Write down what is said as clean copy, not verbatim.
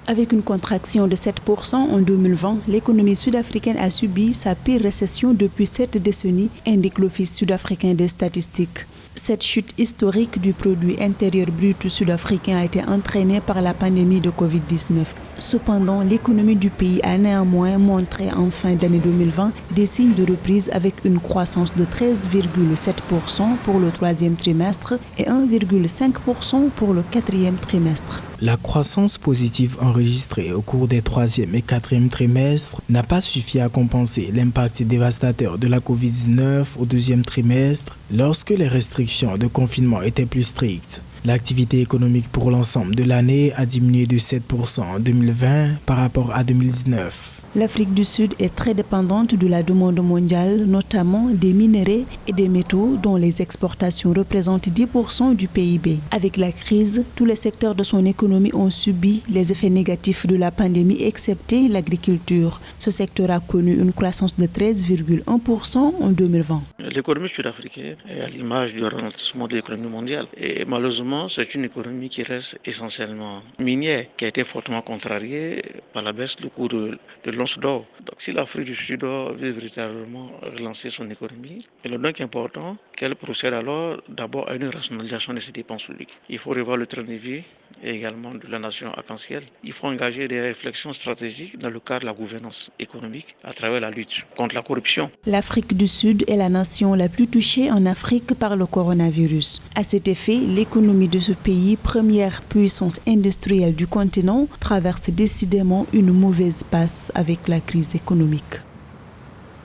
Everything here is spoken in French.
Avec une contraction de 7% en 2020, l'économie sud-africaine a subi sa pire récession depuis 7 décennies, indique l'Office sud-africain des statistiques. Cette chute historique du produit intérieur brut sud-africain a été entraînée par la pandémie de Covid-19. Cependant, l'économie du pays a néanmoins montré en fin d'année 2020 des signes de reprise avec une croissance de 13,7% pour le troisième trimestre et 1,5% pour le quatrième trimestre. La croissance positive enregistrée au cours des troisième et quatrième trimestres n'a pas suffi à compenser l'impact dévastateur de la Covid-19 au deuxième trimestre lorsque les restrictions de confinement étaient plus strictes. L'activité économique pour l'ensemble de l'année a diminué de 7% en 2020 par rapport à 2019. L'Afrique du Sud est très dépendante de la demande mondiale, notamment des minerais et des métaux dont les exportations représentent 10% du PIB. Avec la crise, tous les secteurs de son économie ont subi les effets négatifs de la pandémie, excepté l'agriculture. Ce secteur a connu une croissance de 13,1% en 2020. L'économie sud-africaine est à l'image du ralentissement de l'économie mondiale. Et malheureusement, c'est une économie qui reste essentiellement minière, qui a été fortement contrariée par la baisse du cours de l'once d'or. Donc si l'Afrique du Sud veut véritablement relancer son économie, il est donc important qu'elle procède alors d'abord à une rationalisation de ses dépenses publiques. Il faut revoir le train de vie et également de la nation arc-en-ciel. Il faut engager des réflexions stratégiques dans le cadre de la gouvernance économique à travers la lutte contre la corruption. L'Afrique du Sud est la nation la plus touchée en Afrique par le coronavirus. À cet effet, l'économie de ce pays, première puissance industrielle du continent, traverse décidément une mauvaise passe avec la crise économique.